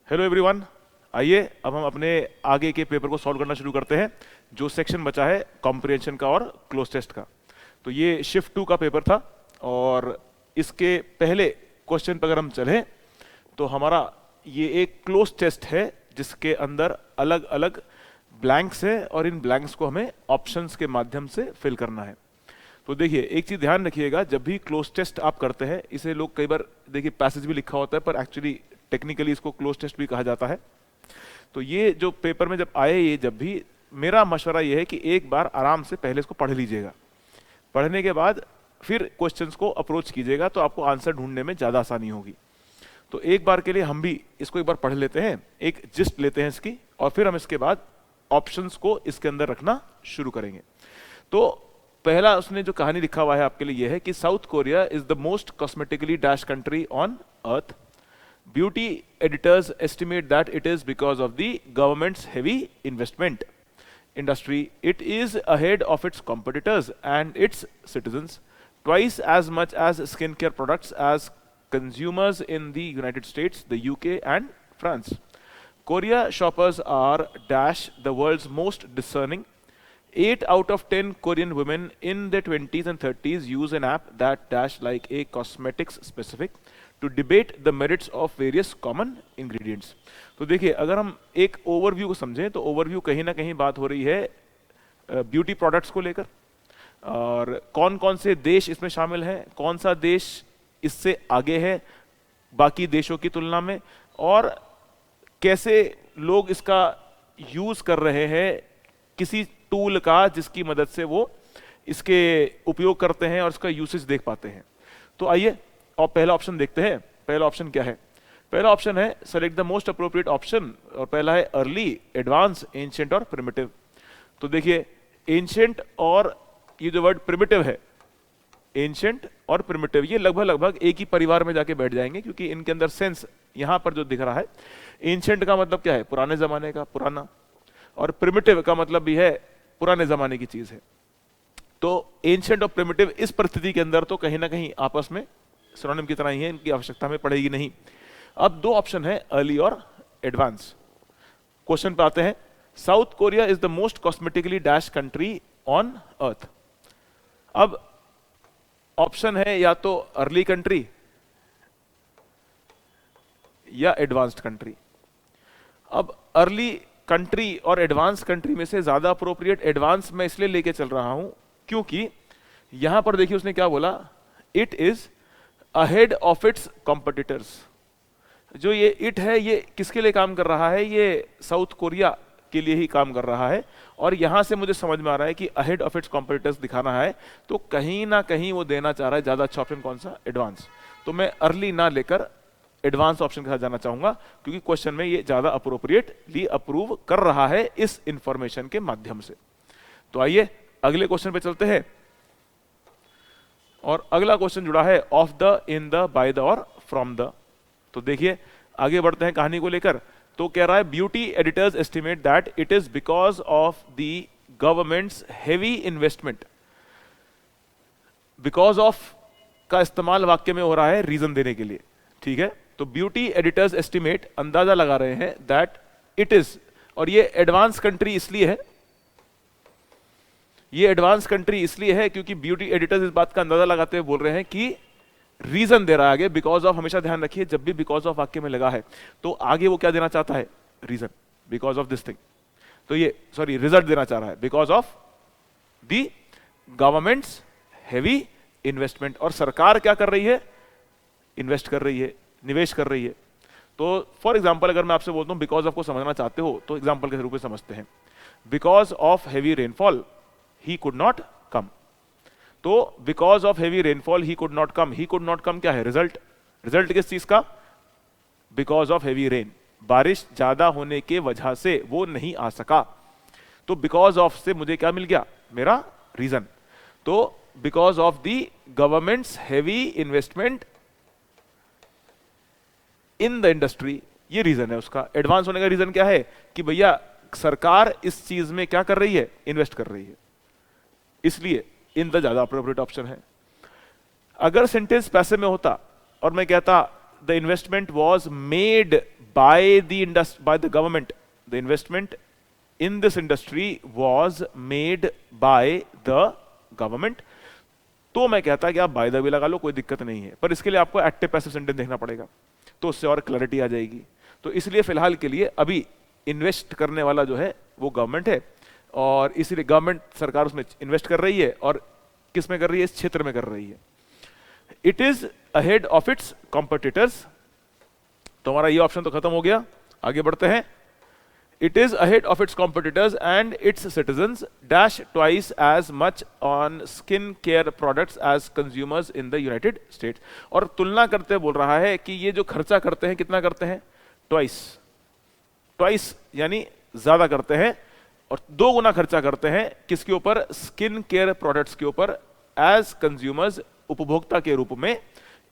Hello everyone. आइए अब हम अपने आगे के पेपर को सॉल्व करना शुरू करते हैं। जो सेक्शन बचा है कॉम्प्रिहेंशन का और क्लोज टेस्ट का। तो ये शिफ्ट 2 का पेपर था और इसके पहले क्वेश्चन पर अगर हम चलें तो हमारा ये एक क्लोज टेस्ट है जिसके अंदर अलग अलग ब्लैंक्स है और इन ब्लैंक्स को हमें ऑप्शंस के माध्यम से फिल करना है। तो देखिए एक चीज ध्यान रखिएगा, जब भी क्लोज टेस्ट आप करते हैं, इसे लोग कई बार देखिए पैसेज भी लिखा होता है पर एक्चुअली टेक्निकली इसको क्लोज टेस्ट भी कहा जाता है। तो ये जो पेपर में जब आए, ये जब भी मेरा मशवरा ये है कि एक बार आराम से पहले इसको पढ़ लीजिएगा, पढ़ने के बाद फिर क्वेश्चंस को अप्रोच कीजिएगा तो आपको आंसर ढूंढने में ज्यादा आसानी होगी। तो एक बार के लिए हम भी इसको एक बार पढ़ लेते हैं, एक जिस्ट लेते हैं इसकी, और फिर हम इसके बाद ऑप्शंस को इसके अंदर रखना शुरू करेंगे। तो पहला उसने जो कहानी लिखा हुआ है आपके लिए यह है कि south Korea is the most cosmetically dash country on earth. Beauty editors estimate that it is because of the government's heavy investment industry. It is ahead of its competitors and its citizens, twice as much as skincare products as consumers in the United States, the UK and France. Korea shoppers are dash the world's most discerning. 8 out of 10 Korean women in their 20s and 30s use an app that dash like a cosmetics specific to debate the merits of various common ingredients. तो देखिए अगर हम एक overview को समझें तो overview कहीं ना कहीं बात हो रही है ब्यूटी प्रोडक्ट्स को लेकर, और कौन कौन से देश इसमें शामिल हैं, कौन सा देश इससे आगे है बाकी देशों की तुलना में, और कैसे लोग इसका यूज कर रहे हैं किसी टूल का जिसकी मदद से वो इसके उपयोग करते हैं और इसका यूसेज देख पाते हैं। तो आइए और पहला ऑप्शन देखते हैं। पहला ऑप्शन क्या है? पहला ऑप्शन है select the most appropriate option, और पहला है अर्ली, एडवांस, एंशिएंट और प्रिमिटिव। तो देखिए एंशिएंट और ये जो वर्ड प्रिमिटिव है, एंशिएंट और प्रिमिटिव, ये लगभग लगभग एक ही परिवार में जाके बैठ जाएंगे, क्योंकि इनके अंदर सेंस यहां पर जो दिख रहा है, एंशिएंट का मतलब क्या है? पुराने जमाने का, पुराना, और प्रिमिटिव का मतलब भी है पुराने जमाने की चीज है। तो एंशिएंट और प्रिमिटिव इस परिस्थिति के अंदर तो कहीं ना कहीं आपस में सिनोनिम की तरह ही है, इनकी आवश्यकता हमें पड़ेगी नहीं। अब दो ऑप्शन है अर्ली और एडवांस। क्वेश्चन पे आते हैं। South Korea is the most cosmetically dash country on earth. अब ऑप्शन है या तो अर्ली कंट्री या एडवांस्ड कंट्री। अब अर्ली कंट्री और एडवांस कंट्री में से ज्यादा अप्रोप्रिएट एडवांस मैं इसलिए लेके चल रहा हूं क्योंकि यहां पर देखिए उसने क्या बोला, it is ahead of its competitors. जो ये इट है ये किसके लिए काम कर रहा है? ये साउथ कोरिया के लिए ही काम कर रहा है, और यहां से मुझे समझ में आ रहा है कि अहेड ऑफ इट्स कॉम्पिटिटर्स दिखाना है, तो कहीं ना कहीं वो देना चाह रहा है ज्यादा अच्छा ऑप्शन कौन सा? एडवांस। तो मैं अर्ली ना लेकर एडवांस ऑप्शन के साथ जाना चाहूंगा, क्योंकि क्वेश्चन में ये ज्यादा अप्रोप्रिएटली अप्रूव कर रहा है इस इंफॉर्मेशन के माध्यम से। तो आइए अगले क्वेश्चन पे चलते हैं, और अगला क्वेश्चन जुड़ा है of the, in the, by the और फ्रॉम द। तो देखिए आगे बढ़ते हैं कहानी को लेकर। तो कह रहा है beauty editors estimate that it is because of the government's heavy investment. Because of का इस्तेमाल वाक्य में हो रहा है रीजन देने के लिए, ठीक है? तो ब्यूटी एडिटर्स एस्टिमेट, अंदाजा लगा रहे हैं दैट इट इज, और ये एडवांस कंट्री इसलिए है, ये एडवांस कंट्री इसलिए है क्योंकि ब्यूटी एडिटर्स इस बात का अंदाजा लगाते हुए बोल रहे हैं कि रीजन दे रहा है आगे। बिकॉज ऑफ, हमेशा ध्यान रखिए जब भी बिकॉज ऑफ वाक्य में लगा है तो आगे वो क्या देना चाहता है? Reason, because of this thing. तो ये सॉरी रिजल्ट देना चाह रहा है because of the government's heavy investment. और सरकार क्या कर रही है? इन्वेस्ट कर रही है, निवेश कर रही है। तो फॉर एग्जाम्पल अगर मैं आपसे बोलता हूं बिकॉज ऑफ को समझना चाहते हो तो एग्जाम्पल के रूप में समझते हैं। Because of heavy rainfall he could not come. तो because of heavy rainfall he could not come. He could not come क्या है? रिजल्ट। रिजल्ट किस चीज का? बिकॉज ऑफ हेवी रेन, बारिश ज्यादा होने के वजह से वो नहीं आ सका। तो बिकॉज ऑफ से मुझे क्या मिल गया? मेरा रीजन। तो because of the government's heavy investment in the industry, ये रीजन है उसका। एडवांस होने का रीजन क्या है? कि भैया सरकार इस चीज में क्या कर रही है? इन्वेस्ट कर रही है, इसलिए इन द ज्यादा अप्रोप्रिएट ऑप्शन है। अगर सेंटेंस पैसे में होता और मैं कहता the investment was made by the government, the investment in this industry was made by the government, तो मैं कहता कि आप बाय द वे लगा लो, कोई दिक्कत नहीं है, पर इसके लिए आपको एक्टिव पैसिव सेंटेंस देखना पड़ेगा, तो उससे और क्लैरिटी आ जाएगी। तो इसलिए फिलहाल के लिए अभी इन्वेस्ट करने वाला जो है वो गवर्नमेंट है, और इसीलिए गवर्नमेंट, सरकार उसमें इन्वेस्ट कर रही है, और किस में कर रही है? इस क्षेत्र में कर रही है। It is ahead of its competitors, तो हमारा ये ऑप्शन तो खत्म हो गया, आगे बढ़ते हैं। It is ahead of its competitors and its citizens dash twice as much on skin care products as consumers in the United States। और तुलना करते बोल रहा है कि ये जो खर्चा करते हैं, कितना करते हैं? ट्वाइस यानी ज्यादा करते हैं, और 2 गुना खर्चा करते हैं किसके ऊपर? स्किन केयर प्रोडक्ट्स के ऊपर, एज कंज्यूमर्स, उपभोक्ता के रूप में,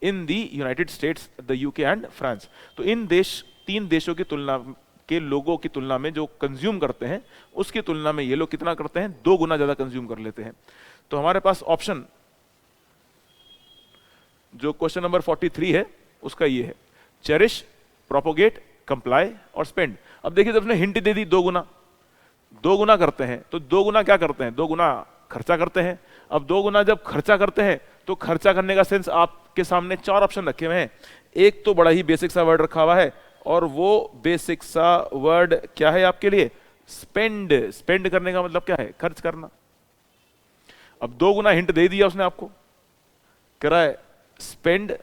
in the United States, the UK and France. तो इन 3 देशों की तुलना के लोगों की तुलना में जो कंज्यूम करते हैं, उसकी तुलना में ये लोग कितना करते हैं? 2 गुना ज्यादा कंज्यूम कर लेते हैं। तो हमारे पास ऑप्शन जो क्वेश्चन नंबर 43 है उसका ये है, चेरिश, प्रोपोगेट, कंप्लाई और स्पेंड। अब देखिए, जब उसने हिंट दे दी 2 गुना करते हैं, तो 2 गुना क्या करते हैं? 2 गुना खर्चा करते हैं। अब 2 गुना जब खर्चा करते हैं, तो खर्चा करने का सेंस आपके सामने 4 ऑप्शन रखे हुए हैं। एक तो बड़ा ही बेसिक सा वर्ड रखा हुआ है, और वो बेसिक सा वर्ड क्या है आपके लिए? स्पेंड। स्पेंड करने का मतलब क्या है? खर्च करना। अब 2 गुना हिंट दे दिया उसने आपको, कह रहा है स्पेंड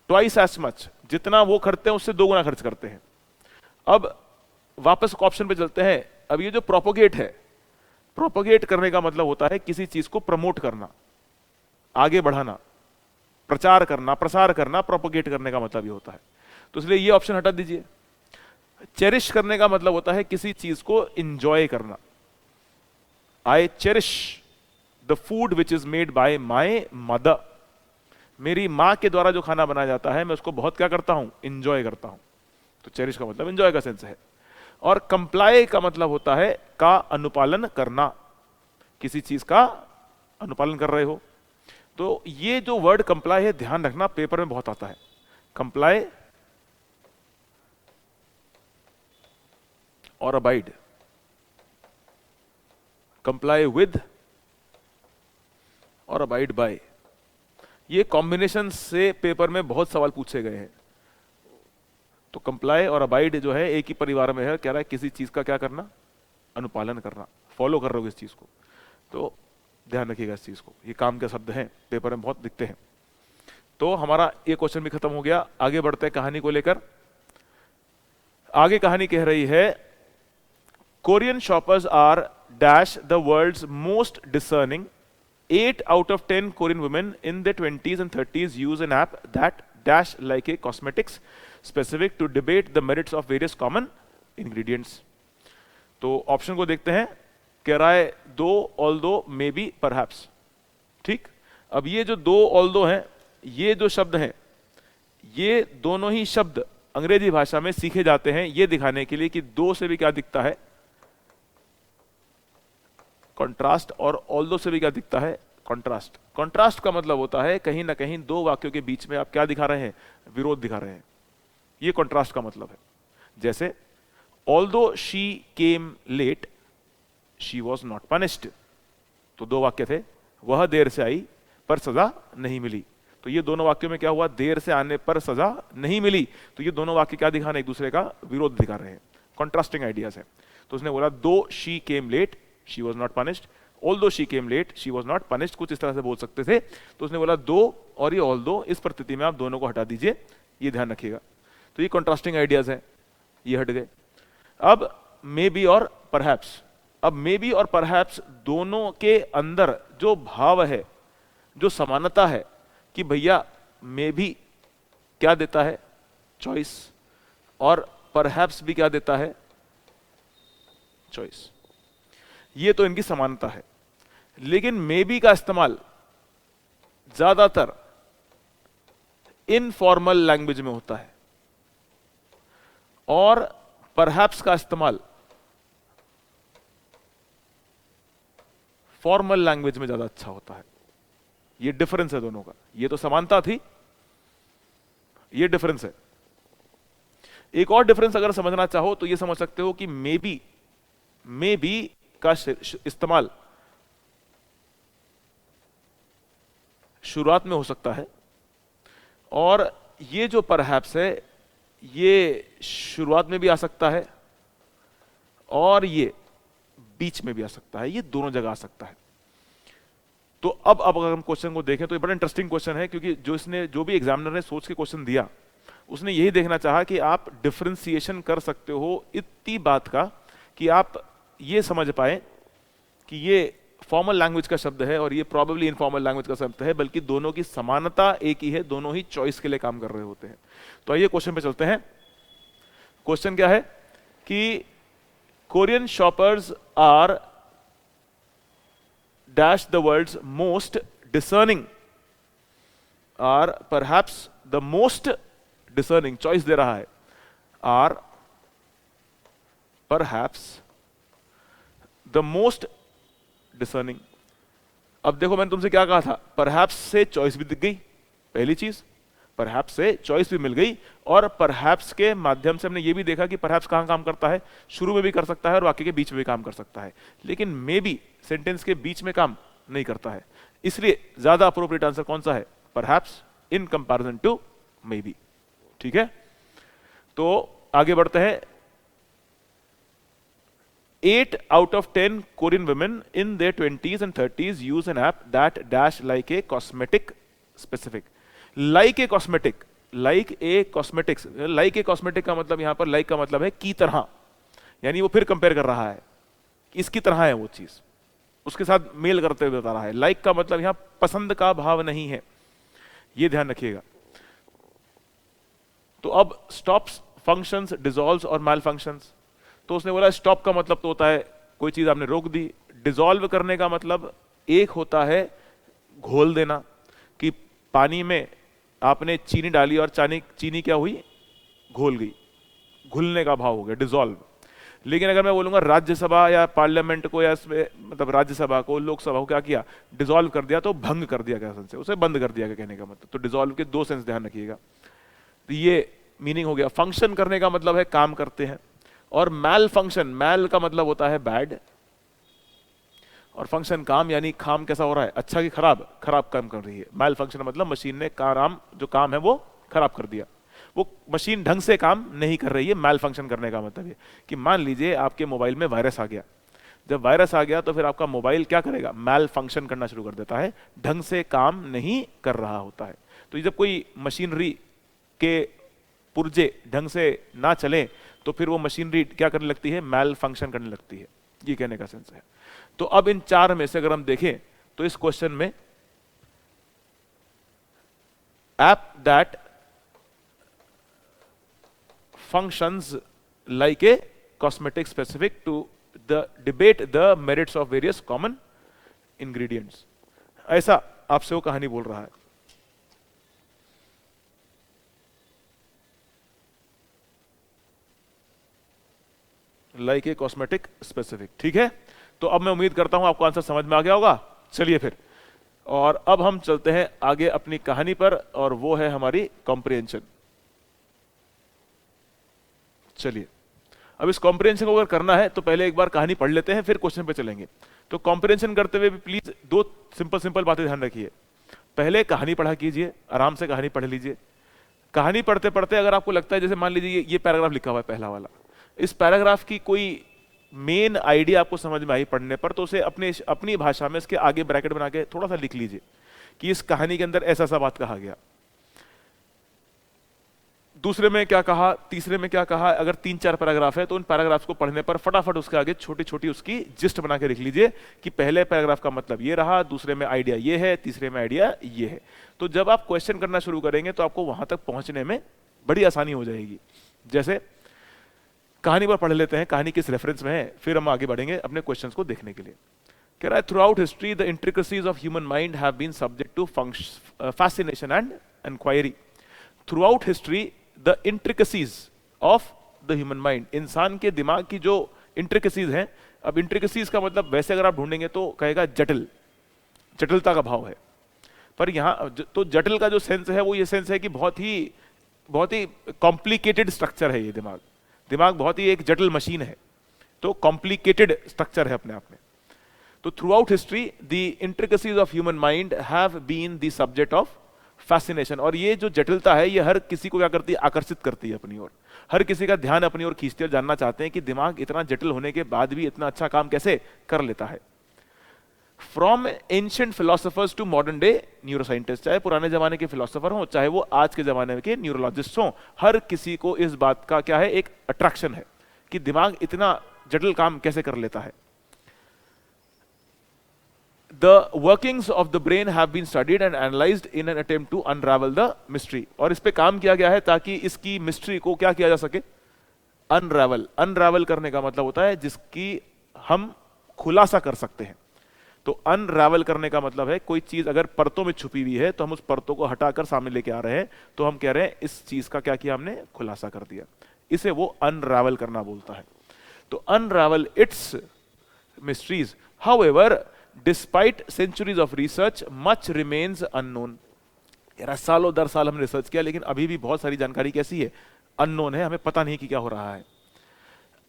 ट्वाइस एज मच, जितना वो करते हैं उससे 2 गुना खर्च करते हैं। अब वापस ऑप्शन पे चलते हैं। अब ये जो प्रोपोगेट है, प्रोपोगेट करने का मतलब होता है किसी चीज को प्रमोट करना, आगे बढ़ाना, प्रचार करना, प्रसार करना, प्रोपोगेट करने का मतलब ये होता है। तो इसलिए ये ऑप्शन हटा दीजिए। चेरिश करने का मतलब होता है किसी चीज को इंजॉय करना। I cherish the food which is made by my mother. मेरी मां के द्वारा जो खाना बनाया जाता है, मैं उसको बहुत क्या करता हूं? इंजॉय करता हूं। तो चेरिश का मतलब इंजॉय का सेंस है। और कंप्लाई का मतलब होता है का अनुपालन करना, किसी चीज का अनुपालन कर रहे हो। तो ये जो वर्ड कंप्लाई है, ध्यान रखना, पेपर में बहुत आता है। कंप्लाई और अबाइड, कंप्लाई विद और अबाइड बाय, ये कॉम्बिनेशन से पेपर में बहुत सवाल पूछे गए हैं। तो कंप्लाई और अबाइड जो है एक ही परिवार में है, कह रहा है किसी चीज का क्या करना? अनुपालन करना, फॉलो कर रहे हो इस चीज को। तो ध्यान रखिएगा इस चीज को, ये काम के शब्द हैं, पेपर में बहुत दिखते हैं। तो हमारा ये क्वेश्चन भी खत्म हो गया। आगे बढ़ते हैं कहानी को लेकर। आगे कहानी कह रही है, Korean shoppers are dash the world's most discerning. 8 out of 10 Korean women in their 20s and 30s use an app that dash like a cosmetics specific to debate the merits of various common ingredients। तो option को देखते हैं। कह रहा है 2 although maybe perhaps। ठीक, अब ये जो 2 although हैं, ये जो शब्द हैं, ये दोनों ही शब्द अंग्रेजी भाषा में सीखे जाते हैं ये दिखाने के लिए कि 2 से भी क्या दिखता है? कॉन्ट्रास्ट। और ऑल्दो से भी क्या दिखता है? कॉन्ट्रास्ट। कॉन्ट्रास्ट का मतलब होता है कहीं ना कहीं 2 वाक्यों के बीच में आप क्या दिखा रहे हैं? विरोध दिखा रहे हैं। ये कॉन्ट्रास्ट का मतलब है। जैसे although she came late she was not punished. तो 2 वाक्य थे, वह देर से आई पर सजा नहीं मिली। तो ये दोनों वाक्यों में क्या हुआ? देर से आने पर सजा नहीं मिली। तो ये दोनों वाक्य क्या दिखा रहे हैं? एक दूसरे का विरोध दिखा रहे हैं। कॉन्ट्रास्टिंग आइडियाज है। तो उसने बोला 2 she came late she was not punished, although she came late she was not punished, कुछ इस तरह से बोल सकते थे। तो उसने बोला 2 और ये ऑल्दो, इस परिस्थिति में आप दोनों को हटा दीजिए, ये ध्यान रखिएगा। तो ये कॉन्ट्रास्टिंग आइडियाज हैं, ये हट गए। अब मे बी और परहैप्स। अब मे बी और परहैप्स दोनों के अंदर जो भाव है, जो समानता है कि भैया मे भी क्या देता है? चॉइस। और परहैप्स भी क्या देता है? चॉइस। ये तो इनकी समानता है। लेकिन मे बी का इस्तेमाल ज्यादातर इनफॉर्मल लैंग्वेज में होता है और परहैप्स का इस्तेमाल फॉर्मल लैंग्वेज में ज्यादा अच्छा होता है। ये डिफरेंस है दोनों का। ये तो समानता थी, ये डिफरेंस है। एक और डिफरेंस अगर समझना चाहो तो ये समझ सकते हो कि मे बी का इस्तेमाल शुरुआत में हो सकता है, और ये जो परहैप्स है ये शुरुआत में भी आ सकता है और ये बीच में भी आ सकता है, ये दोनों जगह आ सकता है। तो अब अगर हम क्वेश्चन को देखें तो ये बड़ा इंटरेस्टिंग क्वेश्चन है, क्योंकि जो भी एग्जामिनर ने सोच के क्वेश्चन दिया उसने यही देखना चाहा कि आप डिफरेंशिएशन कर सकते हो इतनी बात का कि आप ये समझ पाए कि ये फॉर्मल लैंग्वेज का शब्द है और ये प्रॉबेबली इनफॉर्मल लैंग्वेज का शब्द है, बल्कि दोनों की समानता एक ही है, दोनों ही चॉइस के लिए काम कर रहे होते हैं। तो आइए क्वेश्चन पे चलते हैं। क्वेश्चन क्या है कि Korean shoppers are dash the world's most discerning, are perhaps the most discerning, choice दे रहा है, are perhaps the most discerning। अब देखो मैंने तुमसे क्या कहा था, perhaps से चॉइस भी दिख गई, पहली चीज परहैप्स से चॉइस भी मिल गई, और परहैप्स के माध्यम से हमने ये भी देखा कि परहैप्स कहां काम करता है, शुरू में भी कर सकता है और वाक्य के बीच में भी काम कर सकता है, लेकिन मे बी सेंटेंस के बीच में काम नहीं करता है। इसलिए ज्यादा अप्रोप्रिएट आंसर कौन सा है, perhaps in comparison to may be. ठीक है, तो आगे बढ़ते हैं। 8 out of 10 Korean women in their 20s and 30s use an app that dash like a cosmetic specific। like a cosmetic, like a cosmetics, like a cosmetic का मतलब यहां पर like का मतलब है की तरह, यानी वो फिर कंपेयर कर रहा है, इसकी तरह है वो चीज, उसके साथ मेल करते हुए बता रहा है। like का मतलब यहां पसंद का भाव नहीं है, ये ध्यान रखिएगा। तो अब स्टॉप्स, फंक्शंस, डिसॉल्व्स और मैल फंक्शंस। तो उसने बोला स्टॉप का मतलब तो होता है कोई चीज आपने रोक दी, डिसॉल्व करने का मतलब एक होता है घोल देना, कि पानी में आपने चीनी डाली और चीनी क्या हुई, घोल गई, घुलने का भाव हो गया, डिसॉल्व। लेकिन अगर मैं बोलूंगा राज्यसभा या पार्लियामेंट को, या मतलब राज्यसभा को, लोकसभा को क्या किया, डिसॉल्व कर दिया, तो भंग कर दिया क्या सेंस है, उसे बंद कर दिया क्या कहने का मतलब। तो डिसॉल्व के दो सेंस ध्यान रखिएगा। तो ये मीनिंग हो गया। फंक्शन करने का मतलब है काम करते हैं, और मैल फंक्शन, मैल का मतलब होता है बैड, और फंक्शन काम, यानी काम कैसा हो रहा है, अच्छा कि खराब, खराब काम कर रही है। मैल फंक्शन मतलब मशीन ने जो काम है वो खराब कर दिया, वो मशीन ढंग से काम नहीं कर रही है। मैल फंक्शन करने का मतलब है कि मान लीजिए आपके मोबाइल में वायरस आ गया, जब वायरस आ गया तो फिर आपका मोबाइल क्या करेगा, मैल फंक्शन करना शुरू कर देता है, ढंग से काम नहीं कर रहा होता है। तो जब कोई मशीनरी के पुर्जे ढंग से ना चले तो फिर वो मशीनरी क्या करने लगती है, मैल फंक्शन करने लगती है, ये कहने का सेंस है। तो अब इन चार में से अगर हम देखें तो इस क्वेश्चन में app that functions like a cosmetic specific to the debate the merits of various common ingredients, ऐसा आपसे वो कहानी बोल रहा है। लाइक ए कॉस्मेटिक स्पेसिफिक, ठीक है। तो अब मैं उम्मीद करता हूं आपको आंसर समझ में आ गया होगा। चलिए फिर, और अब हम चलते हैं आगे अपनी कहानी पर, और वो है हमारी कॉम्प्रिहेंशन। चलिए, अब इस कॉम्प्रिहेंशन को अगर करना है तो पहले एक बार कहानी पढ़ लेते हैं, फिर क्वेश्चन पे चलेंगे। तो कॉम्प्रिहेंशन करते हुए भी प्लीज दो सिंपल बातें ध्यान रखिए। पहले कहानी पढ़ा कीजिए, आराम से कहानी पढ़ लीजिए। कहानी पढ़ते पढ़ते अगर आपको लगता है, जैसे मान लीजिए ये पैराग्राफ लिखा हुआ है पहला वाला, इस पैराग्राफ की कोई मेन आइडिया आपको समझ में आई पढ़ने पर, तो उसे अपनी भाषा में इसके आगे ब्रैकेट बना के थोड़ा सा लिख लीजिए कि इस कहानी के अंदर ऐसा बात कहा गया, दूसरे में क्या कहा, तीसरे में क्या कहा। अगर 3-4 पैराग्राफ है तो उन पैराग्राफ्स को पढ़ने पर फटाफट उसके आगे छोटी छोटी उसकी जिस्ट बना के लिख लीजिए कि पहले पैराग्राफ का मतलब ये रहा, दूसरे में आइडिया ये है, तीसरे में आइडिया ये है। तो जब आप क्वेश्चन करना शुरू करेंगे तो आपको वहां तक पहुंचने में बड़ी आसानी हो जाएगी। जैसे कहानी पर पढ़ लेते हैं, कहानी किस रेफरेंस में है, फिर हम आगे बढ़ेंगे अपने क्वेश्चंस को देखने के लिए। कह रहा है, throughout history the intricacies of human mind have been subject to fascination and inquiry. Throughout history the intricacies of the human mind, इंसान के दिमाग की जो इंट्रिकसीज हैं। अब इंट्रिकसीज का मतलब वैसे अगर आप ढूंढेंगे तो कहेगा जटिल, जटिलता का भाव है, पर यहां तो जटिल का जो सेंस है वो ये सेंस है कि बहुत ही बहुत ही कॉम्प्लिकेटेड स्ट्रक्चर है ये दिमाग। दिमाग बहुत ही एक जटिल मशीन है, तो कॉम्प्लिकेटेड स्ट्रक्चर है अपने आप में। तो throughout history the intricacies of human mind have been the subject of fascination. और ये जो जटिलता है ये हर किसी को क्या करती है, आकर्षित करती है अपनी ओर। हर किसी का ध्यान अपनी ओर खींचती है और जानना चाहते हैं कि दिमाग इतना जटिल होने के बाद भी इतना अच्छा काम कैसे कर लेता है। From ancient philosophers to modern day neuroscientist, चाहे पुराने जमाने के फिलोसोफर हों चाहे वो आज के जमाने के न्यूरोलॉजिस्ट हों, हर किसी को इस बात का क्या है, एक अट्रैक्शन है कि दिमाग इतना जटिल काम कैसे कर लेता है। The workings of the brain have been studied and analyzed in an attempt to unravel the mystery। और इस पे काम किया गया है ताकि इसकी मिस्ट्री को क्या किया जा सके, अनरावल करने का मतलब होता है जिसकी हम खुलासा कर सकते हैं। तो अनरावल करने का मतलब है कोई चीज अगर परतों में छुपी हुई है तो हम उस परतों को हटाकर सामने लेके आ रहे हैं, तो हम कह रहे हैं इस चीज का क्या किया, हमने खुलासा कर दिया। इसे वो अनरावल करना बोलता है। तो unravel its mysteries, however despite centuries of research much remains unknown. यार सालों दर साल हमने रिसर्च किया लेकिन अभी भी बहुत सारी जानकारी कैसी है, अननोन है, हमें पता नहीं कि क्या हो रहा है।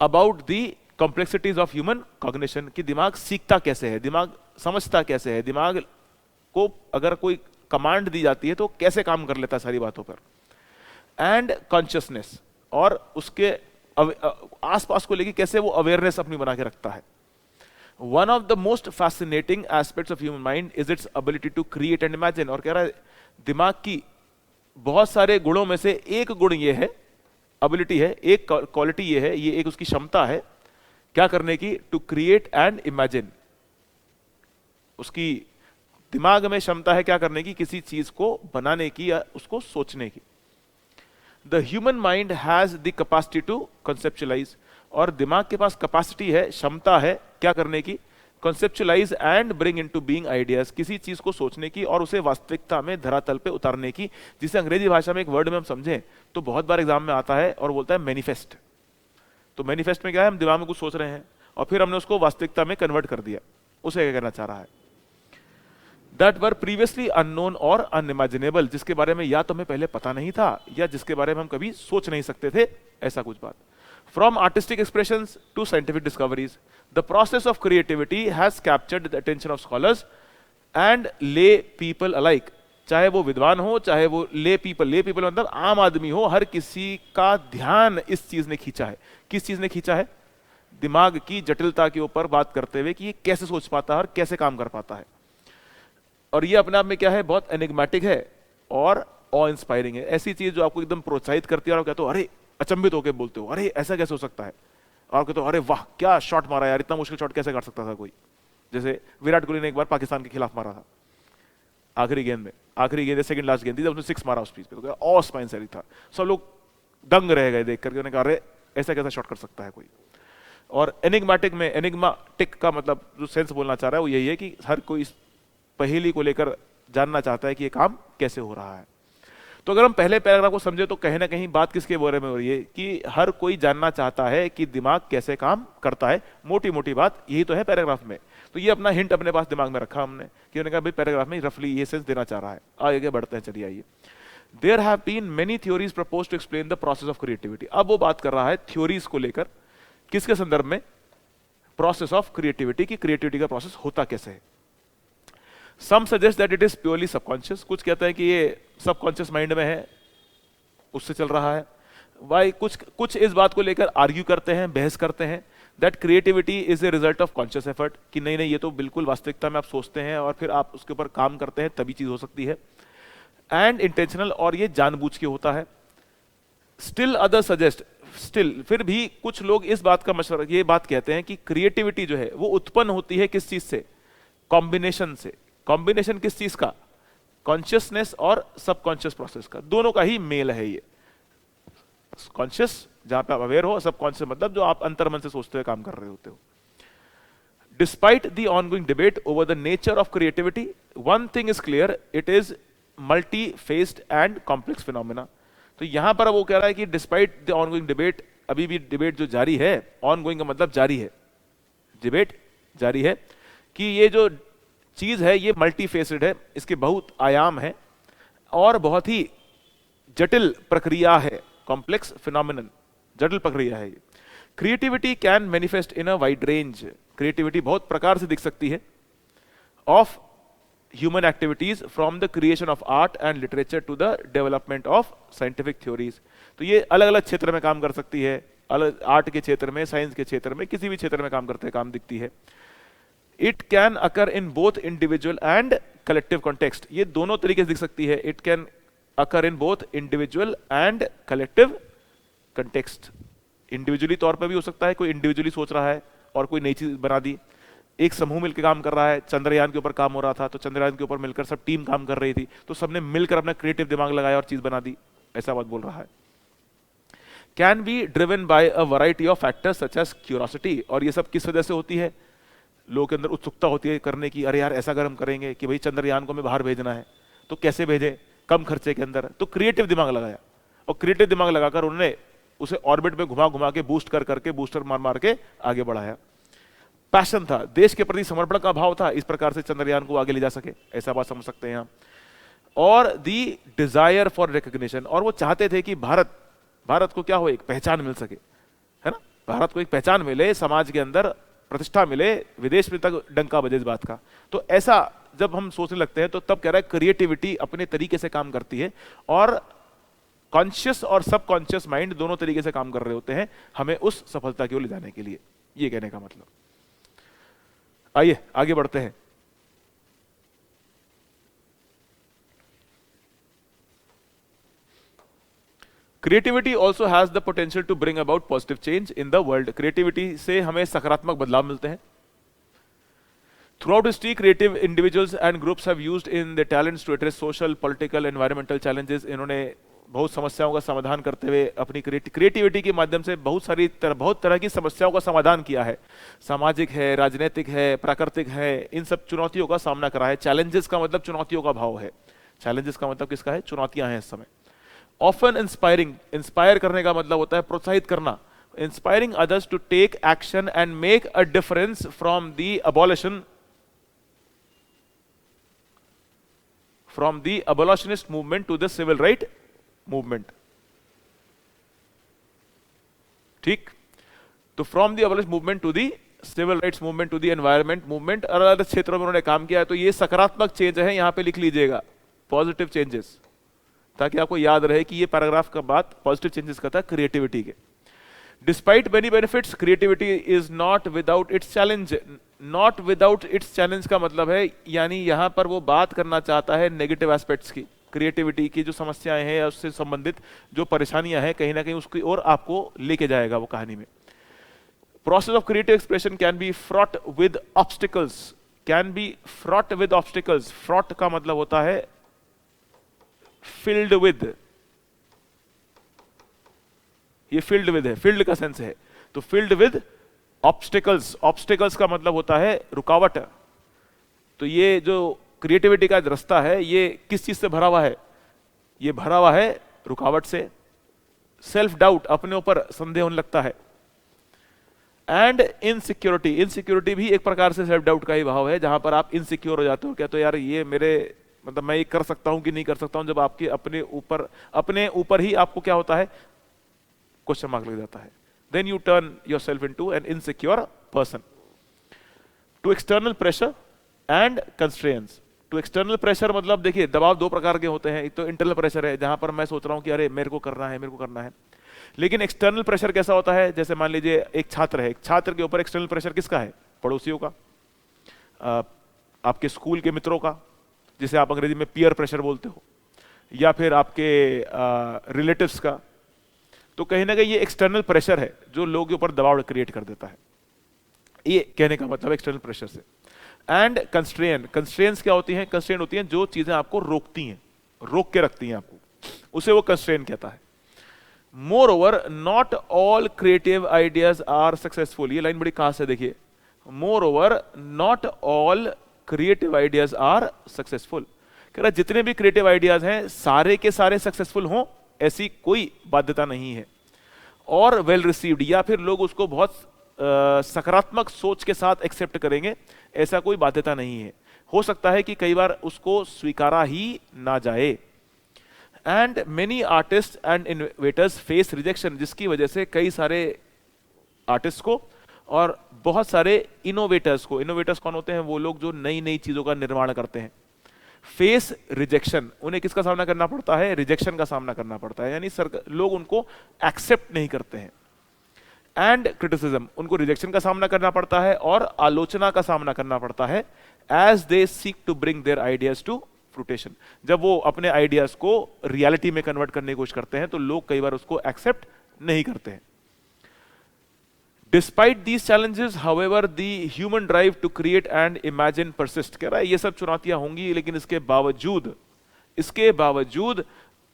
About the complexities of human cognition, कि दिमाग सीखता कैसे है, दिमाग समझता कैसे है, दिमाग को अगर कोई कमांड दी जाती है तो कैसे काम कर लेता है सारी बातों पर। एंड कॉन्शियसनेस, और उसके आसपास को लेके कैसे वो अवेयरनेस अपनी बना के रखता है। One of the most fascinating aspects of human mind is its ability to create and imagine। और कह रहा है दिमाग की बहुत सारे गुणों में से एक गुण ये है, एबिलिटी है, एक क्वालिटी ये है, ये एक उसकी क्षमता है क्या करने की, टू क्रिएट एंड इमेजिन। उसकी दिमाग में क्षमता है क्या करने की, किसी चीज को बनाने की या उसको सोचने की। The human mind has the capacity to conceptualise, और दिमाग के पास कैपेसिटी है, क्षमता है क्या करने की, conceptualise and bring into being ideas, किसी चीज को सोचने की और उसे वास्तविकता में धरातल पे उतारने की। जिसे अंग्रेजी भाषा में एक वर्ड में हम समझें तो बहुत बार एग्जाम में आता है और बोलता है मैनिफेस्ट। तो मैनिफेस्ट में क्या है, हम दिमाग में कुछ सोच रहे हैं और फिर हमने उसको वास्तविकता में कन्वर्ट कर दिया, उसे क्या कहना चाह रहा है। दैट वर प्रीवियसली अननोन और अनइमेजिनेबल, जिसके बारे में या तो हमें पहले पता नहीं था या जिसके बारे में हम कभी सोच नहीं सकते थे, ऐसा कुछ बात। From artistic expressions to scientific discoveries, the process of creativity has captured the attention of scholars and lay people alike। चाहे वो विद्वान हो चाहे वो lay people मतलब आम आदमी हो, हर किसी का ध्यान इस चीज ने खींचा है। किस चीज ने खींचा है, दिमाग की जटिलता के ऊपर बात करते हुए कि ये कैसे सोच पाता है और कैसे काम कर पाता है। और ये अपने आप में क्या है, बहुत एनिग्मेटिक है और ऑ इंस्पायरिंग है। ऐसी चीज जो आपको एकदम प्रोत्साहित करती है और कहते हो अरे, अचंभित होकर बोलते हो अरे ऐसा कैसे हो सकता है, और कहते हो अरे वाह क्या शॉट मारा यार, इतना मुश्किल शॉट कैसे कर सकता था कोई। जैसे विराट कोहली ने एक बार पाकिस्तान के खिलाफ मारा था, आखिरी गेंद में, आखिरी गेंद सेकंड लास्ट गेंद थी, उसने 6 मारा उस पिच पे, तो ऑ स्पाइनसरी था। सब लोग दंग रह गए देख करके, उन्होंने कहा अरे ऐसा कैसा शॉट कर सकता है कोई। और एनिग्मेटिक में, एनिग्मेटिक का मतलब जो सेंस बोलना चाह रहा है वो यही है कि हर कोई इस पहेली को लेकर जानना चाहता है कि ये काम कैसे हो रहा है। तो अगर हम पहले पैराग्राफ को समझे तो कहीं ना कहीं बात किसके बारे में हो रही है कि हर कोई जानना चाहता है कि दिमाग कैसे काम करता है। मोटी मोटी बात यही तो है पैराग्राफ में। तो ये अपना हिंट अपने पास दिमाग में रखा हमने कि उन्होंने कहा भाई पैराग्राफ में रफली ये सेंस देना चाह रहा है। आगे बढ़ते हैं, चलिए आइए। There have been many theories proposed to explain the process of creativity. अब वो बात कर रहा है थ्योरीज को लेकर, किसके संदर्भ में, प्रोसेस ऑफ क्रिएटिविटी की, क्रिएटिविटी का प्रोसेस होता कैसे है। Some suggest that it is purely subconscious, कुछ कहते हैं कि ये सबकॉन्शियस माइंड में है, उससे चल रहा है। Why कुछ इस बात को लेकर आर्ग्यू करते हैं, बहस करते हैं that creativity is a result of conscious effort, कि नहीं ये तो बिल्कुल वास्तविकता में आप सोचते हैं और फिर आप उसके ऊपर काम करते हैं तभी चीज हो सकती है। एंड इंटेंशनल, और ये जानबूझ के होता है। Still others suggest, फिर भी कुछ लोग इस बात का मशवरा, ये बात कहते हैं कि क्रिएटिविटी जो है वो उत्पन्न होती है किस चीज से, कॉम्बिनेशन से। कॉम्बिनेशन किस चीज का, कॉन्शियसनेस और सबकॉन्शियस प्रोसेस का, दोनों का ही मेल है ये। कॉन्शियस जहां पे आप अवेयर हो, सबकॉन्शियस मतलब जो आप अंतर्मन से सोचते हुए काम कर रहे होते हो। Despite the ongoing debate over the nature of creativity, one thing is clear, it is multi faced and complex phenomena. तो यहां पर वो कह रहा है कि डिस्पाइट द ऑनगोइंग डिबेट, अभी भी डिबेट जो जारी है, ऑनगोइंग का मतलब जारी है, डिबेट जारी है, कि ये जो चीज है ये मल्टी फेसेड है, इसके बहुत आयाम है और बहुत ही जटिल प्रक्रिया है, कॉम्प्लेक्स फिनोमिनन, जटिल प्रक्रिया है ये। Creativity can manifest in a wide range, creativity बहुत प्रकार से दिख सकती है, of human activities from the creation of art and literature to the development of scientific theories. तो ये अलग अलग क्षेत्र में काम कर सकती है, अलग आर्ट के क्षेत्र में, साइंस के क्षेत्र में, किसी भी क्षेत्र में काम करते काम दिखती है। It can occur in both individual and collective context, ये दोनों तरीके से दिख सकती है। It can occur in both individual and collective context, individually तौर पर भी हो सकता है, कोई इंडिविजुअली सोच रहा है और कोई नई चीज बना दी, एक समूह मिलकर काम कर रहा है, चंद्रयान के ऊपर काम हो रहा था तो चंद्रयान के ऊपर मिलकर सब टीम काम कर रही थी, तो सबने मिलकर अपना क्रिएटिव दिमाग लगाया और चीज बना दी, ऐसा बात बोल रहा है। Can be driven by a variety of factors such as curiosity, और ये सब किस वजह से होती है, लोगों के अंदर उत्सुकता होती है करने की, अरे यार ऐसा अगर हम करेंगे कि भाई चंद्रयान को हमें बाहर भेजना है तो कैसे भेजे, कम खर्चे के अंदर, तो क्रिएटिव दिमाग लगाया, और क्रिएटिव दिमाग लगाकर उन्होंने उसे ऑर्बिट में घुमा घुमा के बूस्ट कर करके, बूस्टर मार मार के आगे बढ़ाया। पैशन था, देश के प्रति समर्पण का भाव था, इस प्रकार से चंद्रयान को आगे ले जा सके, ऐसा बात समझ सकते हैं हम। और दी डिजायर फॉर रिकॉग्निशन, और वो चाहते थे कि भारत को क्या हो, एक पहचान मिल सके, है ना, भारत को एक पहचान मिले, समाज के अंदर प्रतिष्ठा मिले, विदेश में तक डंका बजे इस बात का। तो ऐसा जब हम सोचने लगते हैं तो तब कह रहा है क्रिएटिविटी अपने तरीके से काम करती है, और कॉन्शियस और सबकॉन्शियस माइंड दोनों तरीके से काम कर रहे होते हैं हमें उस सफलता की ओर ले जाने के लिए, ये कहने का मतलब। आइए आगे बढ़ते हैं। Creativity also has the potential to bring about positive change in the world, creativity से हमें सकारात्मक बदलाव मिलते हैं। Throughout history, creative individuals and groups have used in their talents to address social, political, environmental challenges. इन्होंने बहुत समस्याओं का समाधान करते हुए अपनी क्रिएटिविटी के माध्यम से बहुत तरह की समस्याओं का समाधान किया है, सामाजिक है, राजनीतिक है, प्राकृतिक है, इन सब चुनौतियों का सामना करा है। चैलेंजेस का मतलब चुनौतियों का भाव है, चैलेंजेस का मतलब किसका है, चुनौतियां हैं इस समय। ऑफन इंस्पायरिंग, इंस्पायर करने का मतलब होता है प्रोत्साहित करना, inspiring others to take action and make a difference from the abolitionist movement to the civil right movement। ठीक, तो from the abolitionist movement to the civil rights movement to the environment movement, अलग अलग क्षेत्रों में उन्होंने काम किया है। तो ये सकारात्मक चेंज है, यहां पे लिख लीजिएगा पॉजिटिव चेंजेस, ताकि आपको याद रहे कि ये पैराग्राफ का बात पॉजिटिव चेंजेस का था क्रिएटिविटी के। Despite many benefits, creativity is not without its challenge, not without its challenge का मतलब है, यानी यहां पर वो बात करना चाहता है नेगेटिव एस्पेक्ट्स की, क्रिएटिविटी की जो समस्याएं हैं या उससे संबंधित जो परेशानियां हैं, कहीं ना कहीं उसकी ओर आपको लेके जाएगा वो कहानी में। Process of creative expression can be fraught with obstacles, can be fraught with obstacles, fraught का मतलब होता है फिल्ड विद, ये फील्ड विद है, फील्ड का सेंस है, तो फील्ड विद ऑब्स्टिकल्स, ऑब्स्टिकल्स का मतलब होता है रुकावट। तो ये जो क्रिएटिविटी का रास्ता है ये किस चीज से भरा हुआ है, ये भरा हुआ है रुकावट से, सेल्फ डाउट, अपने ऊपर संदेह होने लगता है, एंड इनसिक्योरिटी, इनसिक्योरिटी भी एक प्रकार से सेल्फ डाउट का ही भाव है, जहां पर आप इनसिक्योर हो जाते हो, क्या तो यार ये मेरे मतलब मैं ये कर सकता हूं कि नहीं कर सकता हूं, जब आपके अपने ऊपर ही आपको क्या होता है, क्वेश्चन मार्क लग जाता है। Then you turn yourself into an insecure person. To external pressure and constraints. To external pressure मतलब देखिए दबाव दो प्रकार के होते हैं, एक तो इंटरनल प्रेशर है जहां पर मैं सोच रहा हूं कि अरे मेरे को करना है, मेरे को करना है, लेकिन एक्सटर्नल प्रेशर कैसा होता है, जैसे मान लीजिए एक छात्र है, एक छात्र के ऊपर एक्सटर्नल प्रेशर किसका है, पड़ोसियों का, आपके स्कूल के मित्रों का, जिसे आप अंग्रेजी में पीयर प्रेशर बोलते हो, या फिर आपके रिलेटिव्स का। तो कहीं ना कहीं ये एक्सटर्नल प्रेशर है जो लोगों के ऊपर दबाव क्रिएट कर देता है, ये कहने का मतलब एक्सटर्नल प्रेशर से। एंड कंस्ट्रेन, कंस्ट्रेंट्स क्या होती हैं, कंस्ट्रेंट होती हैं जो चीजें आपको रोकती हैं, रोक के रखती हैं आपको, उसे वो कंस्ट्रेन कहता है। Moreover not all creative ideas are successful, ये लाइन बड़ी खास है, देखिए, moreover not all creative ideas are successful, कह रहा जितने भी क्रिएटिव आइडियाज हैं सारे के सारे सक्सेसफुल हों ऐसी कोई बाध्यता नहीं है, और वेल रिसीव्ड, या फिर लोग उसको बहुत सकारात्मक सोच के साथ एक्सेप्ट करेंगे, ऐसा कोई बाध्यता नहीं है, हो सकता है कि कई बार उसको स्वीकारा ही ना जाए। And many artist and innovators face rejection, जिसकी वजह से कई सारे आर्टिस्ट को और बहुत सारे इनोवेटर्स को, इनोवेटर्स कौन होते हैं, वो लोग जो नई नई चीजों का निर्माण करते हैं, फेस रिजेक्शन, उन्हें किसका सामना करना पड़ता है, रिजेक्शन का सामना करना पड़ता है, यानी लोग उनको एक्सेप्ट नहीं करते हैं। एंड क्रिटिसिज्म, उनको रिजेक्शन का सामना करना पड़ता है और आलोचना का सामना करना पड़ता है, as they seek to bring their ideas to fruition, जब वो अपने आइडियाज को रियलिटी में कन्वर्ट करने की कोशिश करते हैं तो लोग कई बार उसको एक्सेप्ट नहीं करते हैं। Despite these challenges however the human drive to create and imagine persist, कह रहा है ये सब चुनौतियां होंगी लेकिन इसके बावजूद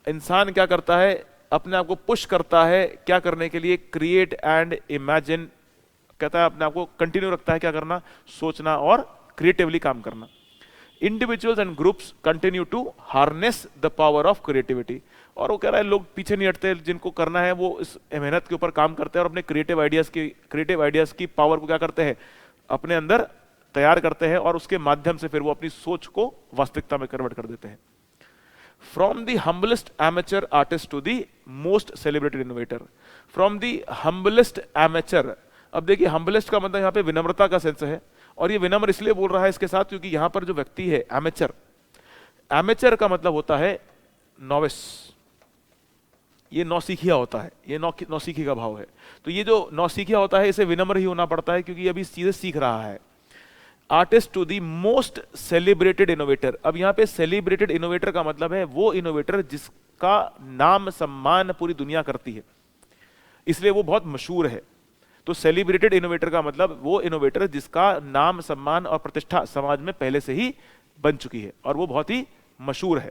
इंसान क्या करता है, अपने आप को पुश करता है क्या करने के लिए, क्रिएट एंड इमेजिन, कहता है अपने आप को कंटिन्यू रखता है क्या करना, सोचना और क्रिएटिवली काम करना। Individuals and groups continue to harness the power of creativity, और वो कह रहा है लोग पीछे नहीं हटते, जिनको करना है वो इस मेहनत के ऊपर काम करते हैं और अपने क्रिएटिव आइडियाज की पावर को क्या करते हैं, अपने अंदर तैयार करते हैं और उसके माध्यम से फिर वो अपनी सोच को वास्तविकता में कन्वर्ट कर देते हैं। From the humblest amateur artist to the most celebrated innovator, from the humblest amateur, अब देखिए हम्बलेस्ट का मतलब यहाँ पे विनम्रता का सेंस है, और ये विनम्र इसलिए बोल रहा है इसके साथ क्योंकि यहां पर जो व्यक्ति है एमेचर का मतलब होता है नॉविस, ये नौसिखिया होता है, ये नौसिखी का भाव है, तो ये जो नौसिखिया होता है इसे विनम्र ही होना पड़ता है क्योंकि अभी चीजें सीख रहा है। Artist to the most celebrated innovator, अब यहां पे सेलिब्रेटेड इनोवेटर का मतलब है वो इनोवेटर जिसका नाम सम्मान पूरी दुनिया करती है, इसलिए वो बहुत मशहूर है। तो सेलिब्रेटेड इनोवेटर का मतलब वो इनोवेटर जिसका नाम सम्मान और प्रतिष्ठा समाज में पहले से ही बन चुकी है और वो बहुत ही मशहूर है।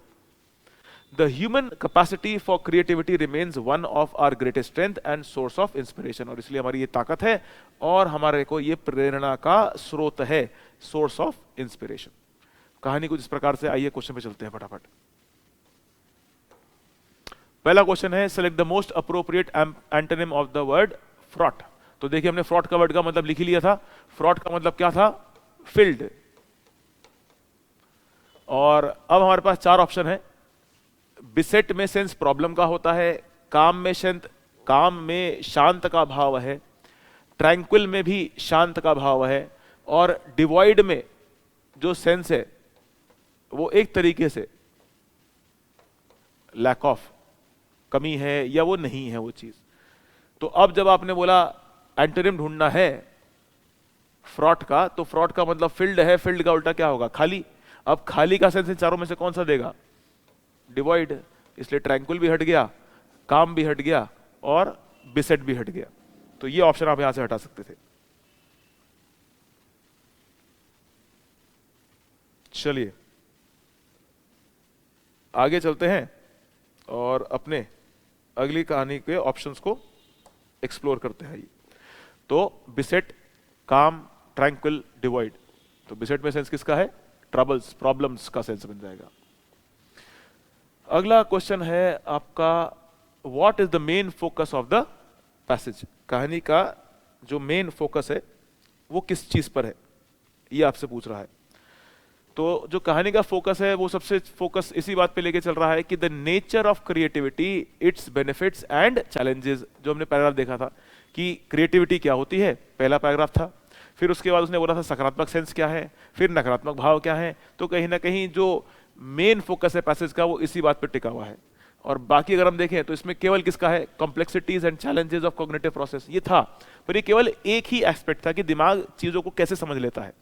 The human capacity for creativity remains one of our greatest strength and source of inspiration, और इसलिए हमारी ये ताकत है और हमारे को ये प्रेरणा का स्रोत है, सोर्स ऑफ इंस्पिरेशन। कहानी कुछ इस प्रकार से, आइए क्वेश्चन पे चलते हैं फटाफट। पहला क्वेश्चन है, select the most appropriate antonym of the word fraught. तो देखिए हमने फ्रॉट का वर्ड का मतलब लिख ही लिया था, फ्रॉट का मतलब क्या था, फिल्ड, और अब हमारे पास चार ऑप्शन है। बिसेट में सेंस प्रॉब्लम का होता है, काम में शांत का भाव है, ट्रैंक्विल में भी शांत का भाव है, और डिवॉइड में जो सेंस है वो एक तरीके से लैक ऑफ, कमी है या वो नहीं है वो चीज। तो अब जब आपने बोला एंटोनिम ढूंढना है फ्रॉट का, तो फ्रॉट का मतलब फिल्ड है, फिल्ड का उल्टा क्या होगा, खाली। अब खाली का सेंस इन चारों में से कौन सा देगा, डिवॉइड, इसलिए ट्रैंक्विल भी हट गया, काम भी हट गया और बिसेट भी हट गया, तो ये ऑप्शन आप यहां से हटा सकते थे। चलिए आगे चलते हैं और अपने अगली कहानी के ऑप्शंस को एक्सप्लोर करते हैं। तो बिसेट, काम, ट्रैंक्विल, डिवॉइड, तो बिसेट में सेंस किसका है, ट्रबल्स, प्रॉब्लम्स का सेंस बन जाएगा। अगला क्वेश्चन है आपका, what is the main focus of the passage, कहानी का जो मेन फोकस है वो किस चीज पर है, ये आपसे पूछ रहा है। तो जो कहानी का फोकस है वो सबसे फोकस इसी बात पे लेके चल रहा है कि the nature of creativity, it's benefits and challenges. जो हमने पैराग्राफ देखा था कि क्रिएटिविटी क्या होती है, पहला पैराग्राफ था, फिर उसके बाद उसने बोला था सकारात्मक सेंस क्या है, फिर नकारात्मक भाव क्या है। तो कहीं ना कहीं जो मेन फोकस है पैसेज का वो इसी बात पर टिका हुआ है। और बाकी अगर हम देखें तो इसमें केवल किसका है, complexities and challenges of cognitive process, ये था, पर ये केवल एक ही एस्पेक्ट था कि दिमाग चीजों को कैसे समझ लेता है,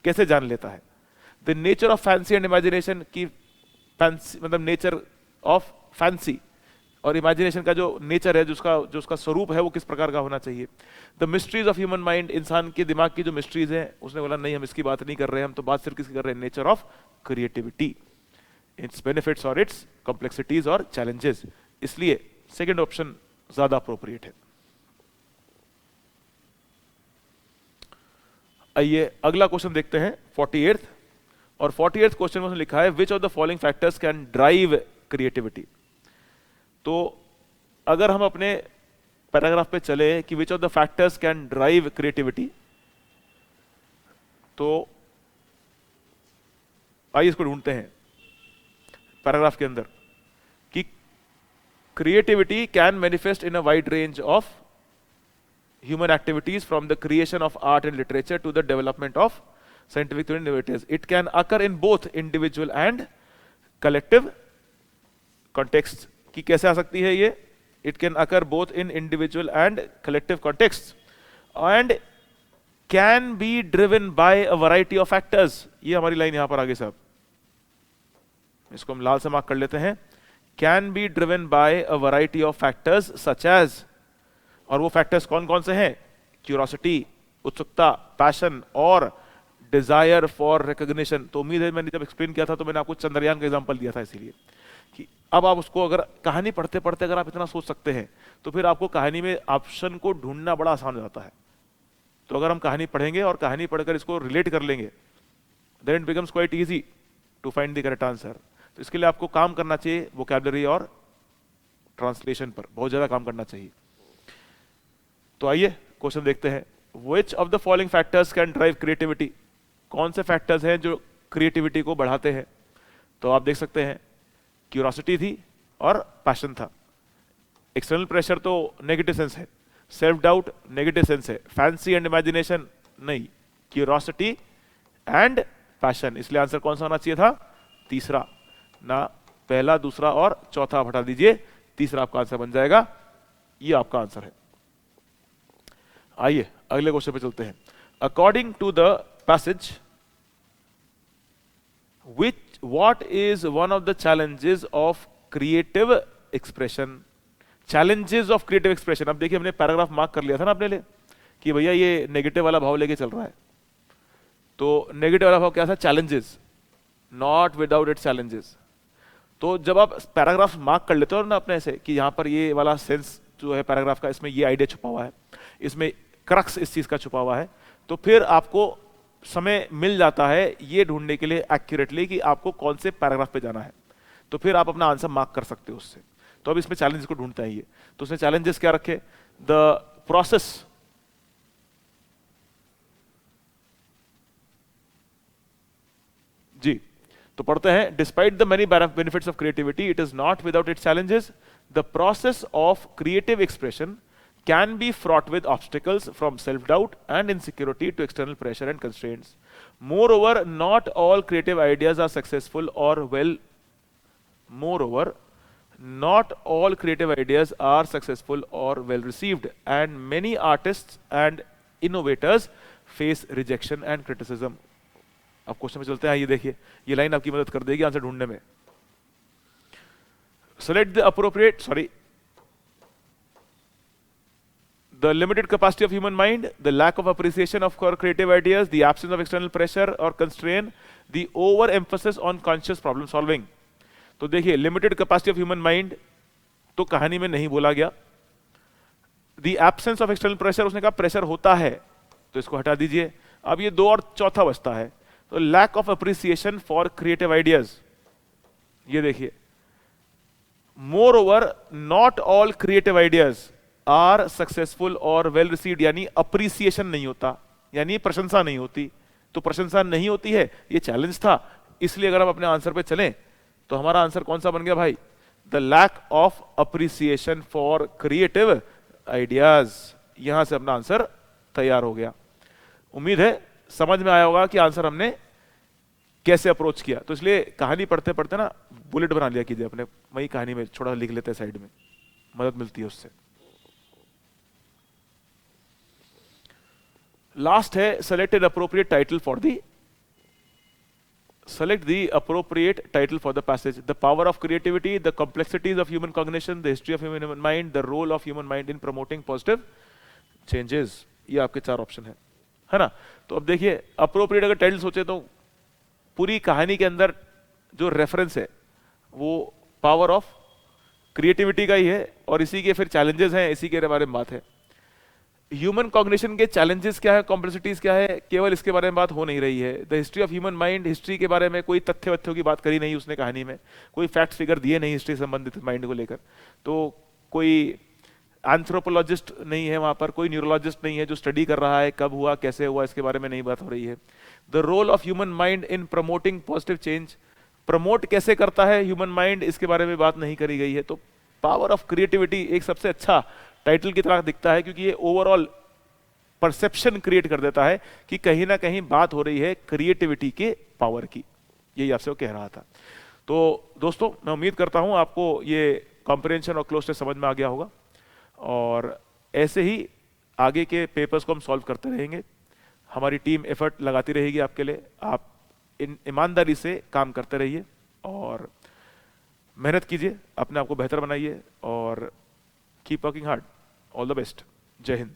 कैसे जान लेता है। The nature of fancy and imagination की, फैंसी मतलब नेचर ऑफ फैंसी और इमेजिनेशन का जो नेचर है, जो उसका स्वरूप है वो किस प्रकार का होना चाहिए। The mysteries of human mind, इंसान के दिमाग की जो मिस्ट्रीज है, उसने बोला नहीं हम इसकी बात नहीं कर रहे हैं, हम तो बात सिर्फ किसकी कर रहे हैं, nature of creativity, it's benefits और इट्स कॉम्प्लेक्सिटीज और चैलेंजेस। इसलिए सेकेंड ऑप्शन ज्यादा अप्रोप्रिएट है। आइए अगला क्वेश्चन देखते हैं 48th, और 48th क्वेश्चन में लिखा है which of the following factors can drive creativity. तो अगर हम अपने पैराग्राफ पे चले कि which of the factors can drive creativity, तो आइए इसको ढूंढते हैं पैराग्राफ के अंदर कि creativity can manifest in a wide range of human activities, from the creation of art and literature to the development of scientific innovators. It can occur in both individual and collective contexts. कि कैसे आ सकती है ये? It can occur both in individual and collective contexts and can be driven by a variety of factors. ये हमारी line यहां पर आगे साहब, इसको हम लाल से मार्क कर लेते हैं. Can be driven by a variety of factors such as, और वो फैक्टर्स कौन कौन से हैं? क्यूरोसिटी, उत्सुकता, पैशन और डिजायर फॉर रिकॉग्निशन. तो उम्मीद है मैंने जब एक्सप्लेन किया था तो मैंने आपको चंद्रयान का एग्जांपल दिया था, इसीलिए कि अब आप उसको अगर कहानी पढ़ते पढ़ते अगर आप इतना सोच सकते हैं तो फिर आपको कहानी में ऑप्शन को ढूंढना बड़ा आसान हो जाता है. तो अगर हम कहानी पढ़ेंगे और कहानी पढ़कर इसको रिलेट कर लेंगे, then it becomes quite easy to find the correct answer. तो इसके लिए आपको काम करना चाहिए वोकैबुलरी और ट्रांसलेशन पर, बहुत ज्यादा काम करना चाहिए. तो आइए क्वेश्चन देखते हैं. Which of the following factors can drive creativity? कौन से फैक्टर्स हैं जो क्रिएटिविटी को बढ़ाते हैं? तो आप देख सकते हैं क्यूरोसिटी थी और पैशन था. एक्सटर्नल प्रेशर तो नेगेटिव सेंस है, सेल्फ डाउट नेगेटिव सेंस है, फैंसी एंड इमेजिनेशन नहीं, क्यूरोसिटी एंड पैशन. इसलिए आंसर कौन सा होना चाहिए था? तीसरा ना. पहला, दूसरा और चौथा आप हटा दीजिए, तीसरा आपका आंसर बन जाएगा. ये आपका आंसर है. आइए अगले क्वेश्चन पे चलते हैं. According to the passage, what is one of the challenges of creative expression? Challenges of creative expression. अब देखिए हमने पैराग्राफ मार्क कर लिया था ना अपने लिए कि भैया ये नेगेटिव वाला भाव लेके चल रहा है. तो नेगेटिव वाला भाव क्या था? Challenges, not without it challenges. तो जब आप पैराग्राफ मार्क कर लेते हो ना अपने से कि यहां पर ये वाला सेंस जो है पैराग्राफ का, इसमें ये आइडिया छुपा हुआ है, इसमें क्रक्स इस चीज का छुपा हुआ है, तो फिर आपको समय मिल जाता है ये ढूंढने के लिए एक्यूरेटली कि आपको कौन से पैराग्राफ पे जाना है. तो फिर आप अपना आंसर मार्क कर सकते हो उससे. तो अब इसमें चैलेंजेस को ढूंढते हैं ये. तो उसने चैलेंजेस क्या रखे? द प्रोसेस, जी तो पढ़ते हैं. Despite the many benefits of creativity, it is not without it challenges. The process of creative expression can be fraught with obstacles, from self-doubt and insecurity to external pressure and constraints. Moreover, not all creative ideas are successful or well. Moreover, not all creative ideas are successful or well received, and many artists and innovators face rejection and criticism. अब question में चलते हैं. ये देखिए, ये line आपकी मदद कर देगी आंसर ढूंढने में. Select the appropriate, the limited capacity of human mind, the lack of appreciation of creative ideas, the absence of external pressure or constraint, the overemphasis on conscious problem solving. तो देखिए, limited capacity of human mind तो कहानी में नहीं बोला गया. the absence of external pressure, उसने कहा प्रेशर होता है, तो इसको हटा दीजिए. अब ये दो और चौथा बचता है. तो lack of appreciation for creative ideas, ये देखिए. moreover, not all creative ideas are successful और वेल रिसीव्ड, यानी अप्रिसिएशन नहीं होता, यानी प्रशंसा नहीं होती. तो प्रशंसा नहीं होती है, ये चैलेंज था. इसलिए अगर हम अपने आंसर पे चलें तो हमारा आंसर कौन सा बन गया भाई? The lack of appreciation for creative ideas. यहां से अपना आंसर तैयार हो गया. उम्मीद है समझ में आया होगा कि आंसर हमने कैसे अप्रोच किया. तो इसलिए कहानी पढ़ते पढ़ते ना बुलेट बना लिया कीजिए अपने, वही कहानी में छोटा लिख लेते हैं साइड में, मदद मिलती है उससे. लास्ट है select the appropriate title for the passage. The power of creativity, the complexities of human cognition, the history of human mind, the role of human mind in promoting positive changes. ये आपके चार option है ना. तो अब देखिए appropriate अगर title सोचे तो पूरी कहानी के अंदर जो रेफरेंस है वो पावर ऑफ क्रिएटिविटी का ही है, और इसी के फिर चैलेंजेस हैं, इसी के बारे में बात है. ह्यूमन कॉग्निशन के चैलेंजेस क्या है, कॉम्प्लेक्सिटीज क्या है, केवल इसके बारे में बात हो नहीं रही है. The history of human mind, history के बारे में कोई तथ्य वथ्यों की बात करी नहीं उसने कहानी में, कोई फैक्ट फिगर दिए नहीं हिस्ट्री संबंधित माइंड को लेकर. तो कोई एंथ्रोपोलॉजिस्ट नहीं है वहां पर, कोई न्यूरोलॉजिस्ट नहीं है जो स्टडी कर रहा है कब हुआ कैसे हुआ, इसके बारे में नहीं बात हो रही है. The role of human mind in promoting positive change, promote कैसे करता है ह्यूमन माइंड, इसके बारे में बात नहीं करी गई है. तो पावर ऑफ क्रिएटिविटी एक सबसे अच्छा टाइटल की तरह दिखता है, क्योंकि ये ओवरऑल परसेप्शन क्रिएट कर देता है कि कहीं ना कहीं बात हो रही है क्रिएटिविटी के पावर की। यही आपसे वो कह रहा था। तो दोस्तों, मैं उम्मीद करता हूं आपको ये कॉम्प्रिहेंशन और क्लोज टेस्ट समझ में आ गया होगा, और ऐसे ही आगे के पेपर्स को हम सॉल्व करते रहेंगे। हमारी टीम एफर्ट लगाती रहेगी आपके लिए। आप ईमानदारी से काम करते रहिए और मेहनत कीजिए, अपने आप को बेहतर बनाइए, और keep working hard. All the best. जय हिंद।